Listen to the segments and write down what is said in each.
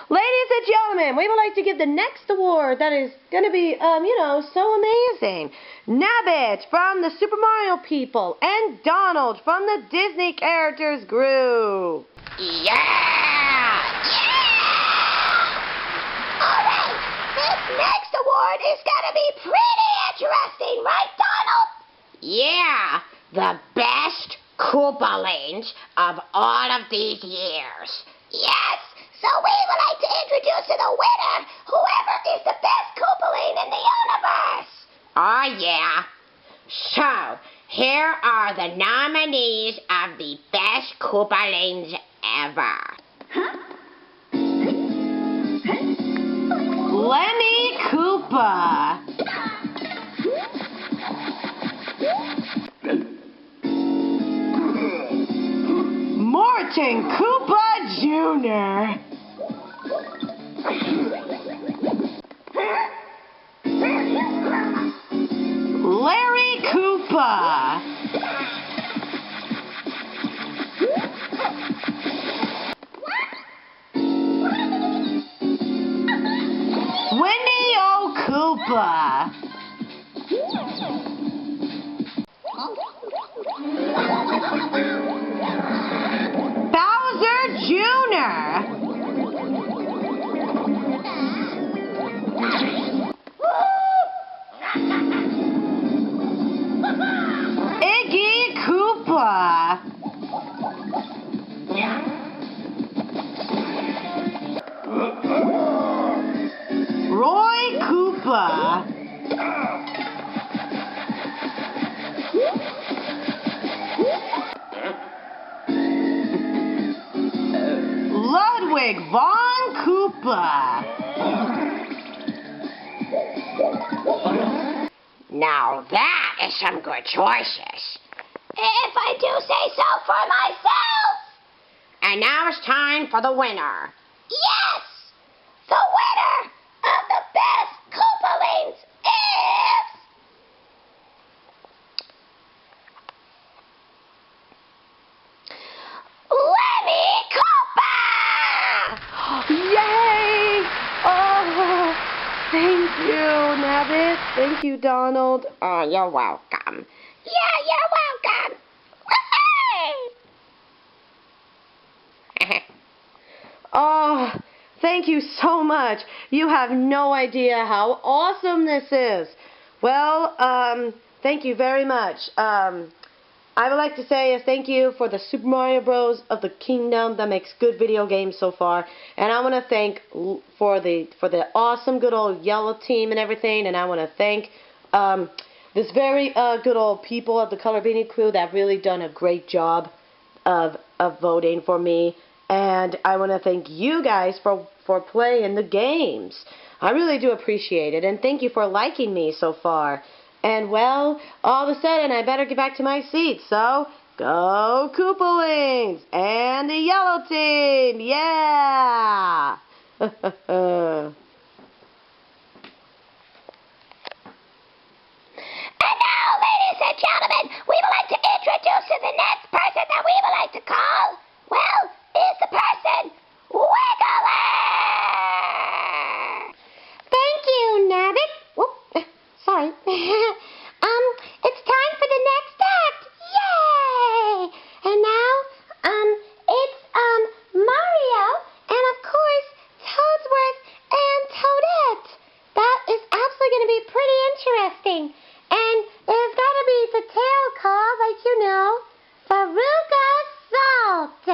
Ladies and gentlemen, we would like to give the next award that is going to be, so amazing. Nabbit from the Super Mario people and Donald from the Disney Characters Group. Yeah! Alright, this next award is going to be pretty interesting, right, Donald? Yeah, the best Koopalings of all of these years. Yes, so we would like to introduce to the winner whoever is the best Koopaling in the universe. Oh, yeah. So, here are the nominees of the best Koopalings ever. Lemmy Koopa. Morton Koopa Jr. Larry Koopa. Wendy O. Koopa. Bowser Jr. Iggy Koopa. Roy Koopa. Ludwig von Koopa. Now that is some good choices. If I do say so for myself. And now it's time for the winner. Yes! The winner of the best Koopalings is... Lemmy Koopa! Yay! Oh, thank you, Nabbit. Thank you, Donald. Oh, you're welcome. Yeah, you're welcome. Oh, thank you so much. You have no idea how awesome this is. Well, thank you very much. I would like to say thank you for the Super Mario Bros. Of the Kingdom that makes good video games so far. And I want to thank for the awesome good old yellow team and everything. And I want to thank this very good old people of the Color Beanie crew that have really done a great job of voting for me. And I want to thank you guys for playing the games. I really do appreciate it. And thank you for liking me so far. And, well, all of a sudden, I better get back to my seat. So, go Koopalings! And the yellow team! Yeah! And now, ladies and gentlemen, we would like to introduce you to the next person that we would like to call, well, is the person Wiggler! Thank you, Nabbit. Whoop, sorry. It's time for the next act. Yay! And now, it's, Mario and, of course, Toadsworth and Toadette. That is absolutely going to be pretty interesting. And there's got to be the tail call, like you know, Veruca Salt.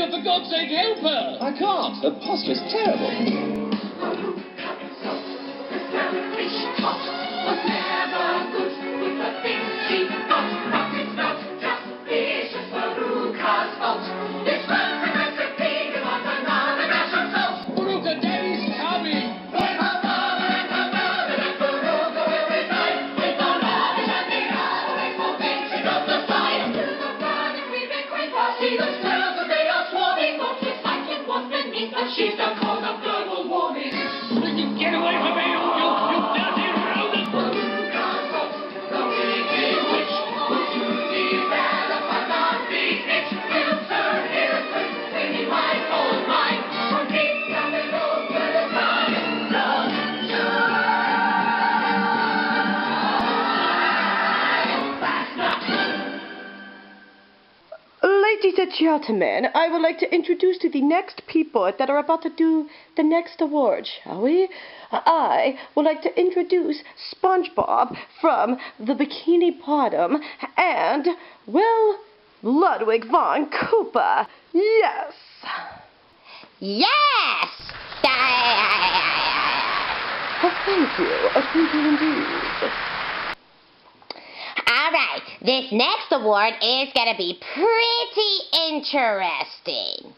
Veronica, for God's sake, help her! I can't. Her posture's terrible. Veruca, Daddy's coming! She's the cause of global warming. Get away from me, you dirty rodent! The wicked witch will soon develop a lovely itch. Will turn innocent when he might hold mine. For deep down below where the sun does shine. Ladies and gentlemen, I would like to introduce to the next people that are about to do the next award, shall we? I would like to introduce SpongeBob from the Bikini Bottom and, well, Ludwig von Koopa. Yes! Yes! Thank you indeed. Alright, this next award is going to be pretty interesting.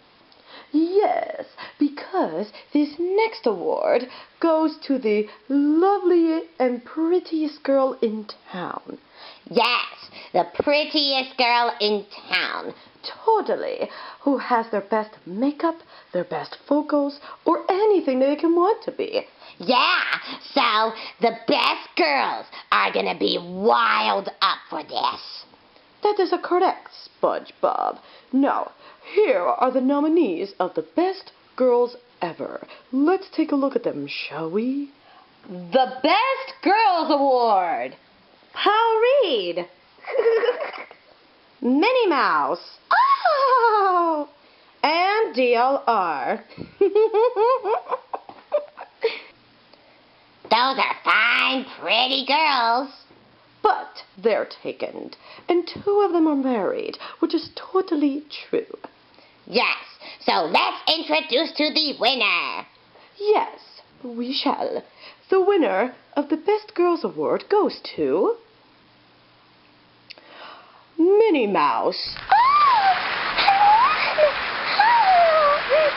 Yes, because this next award goes to the lovely and prettiest girl in town. Yes, the prettiest girl in town. Totally. Who has their best makeup, their best vocals, or anything they can want to be. Yeah, so the best girls are going to be wild up for this. That is correct, SpongeBob. Now, here are the nominees of the best girls ever. Let's take a look at them, shall we? The Best Girls Award. Paul Reed. Minnie Mouse. Oh! And DLR. Those are fine, pretty girls. But they're taken, and 2 of them are married, which is totally true. Yes, so let's introduce to the winner. Yes, we shall. The winner of the Best Girls Award goes to Minnie Mouse. Oh,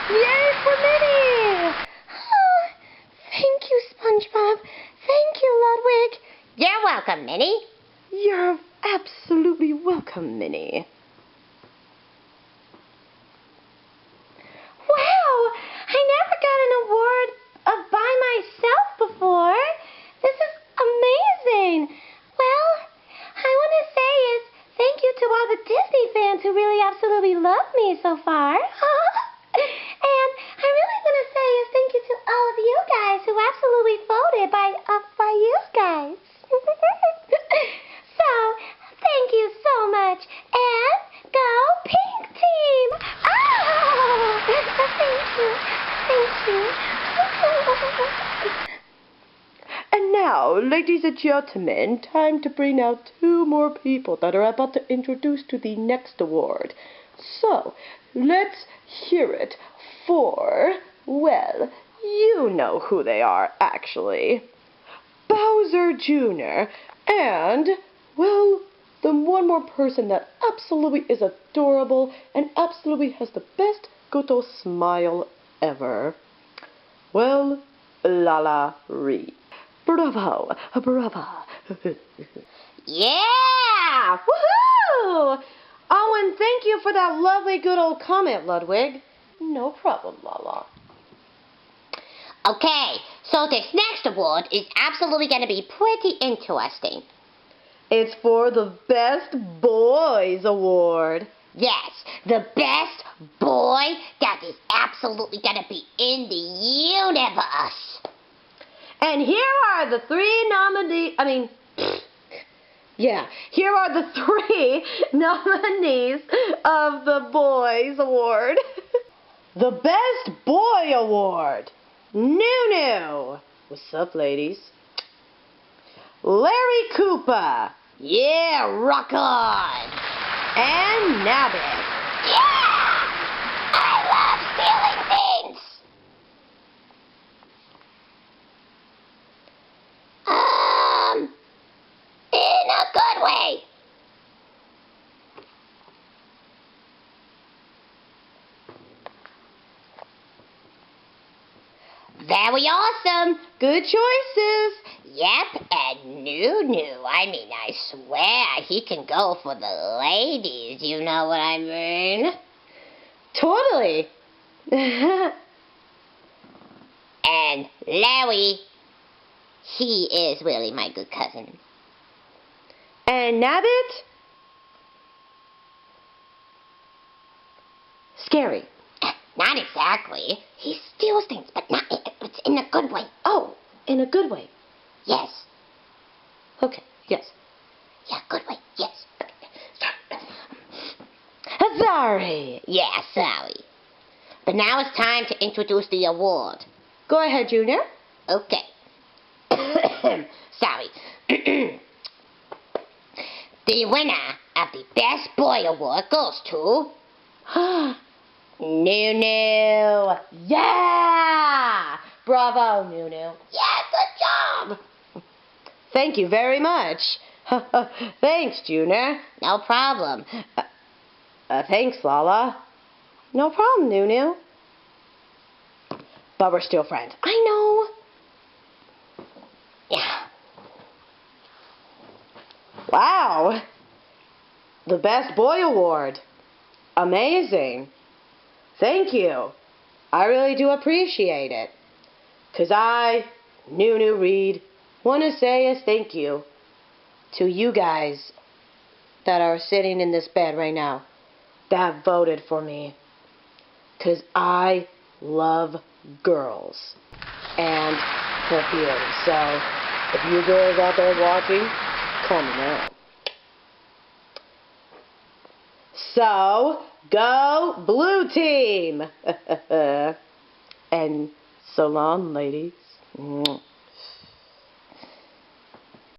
Yay for Minnie! oh, thank you, SpongeBob. Thank you, Ludwig. You're welcome, Minnie. You're absolutely welcome, Minnie. Wow, I never got an award by myself before. This is amazing. Well, I want to say is thank you to all the Disney fans who really absolutely love me so far. And I really want to say is thank you to all of you guys who absolutely voted by you guys. So, thank you so much. And go Pink Team! Oh, thank you. And now, ladies and gentlemen, time to bring out 2 more people that are about to introduce to the next award. So, let's hear it for, well, you know who they are, actually. Bowser Jr. and, well, the one more person that absolutely is adorable and absolutely has the best Goto smile ever. Well, Lala Ree. Bravo, bravo. Yeah! Woohoo! Oh, and thank you for that lovely good old comment, Ludwig. No problem, Lala. Okay, so this next award is absolutely going to be pretty interesting. It's for the Best Boys Award. Yes, the best boy that is absolutely going to be in the universe. And here are the 3 nominees, here are the 3 nominees of the Boys Award. The Best Boy Award. Nunu. What's up, ladies? Larry Koopa. Yeah, rock on. And Nabbit. Yeah! feeling things. In a good way. Very awesome. Good choices. Yep, and Nunu. I mean, I swear he can go for the ladies. You know what I mean? Totally. And Larry, he is really my good cousin. And Nabbit? Scary. Not exactly. He steals things, but not. It's in a good way. Oh, in a good way. Yes. Okay, yes. Yeah, good way. Yes. Sorry. Yeah, sorry. But now it's time to introduce the award. Go ahead, Junior. Okay. Sorry. The winner of the Best Boy Award goes to Nunu. Yeah! Bravo, Nunu. Yeah, good job. Thank you very much. Thanks, Junior. No problem. Thanks, Lala. No problem, Nunu. But we're still friends. I know. Yeah. Wow. The Best Boy Award. Amazing. Thank you. I really do appreciate it. 'Cause I, Nunu Reed, want to say a thank you to you guys that are sitting in this bed right now that voted for me. 'Cause I love girls and perfume. So if you girls out there watching, call me now. So, go Blue Team! And so long, ladies.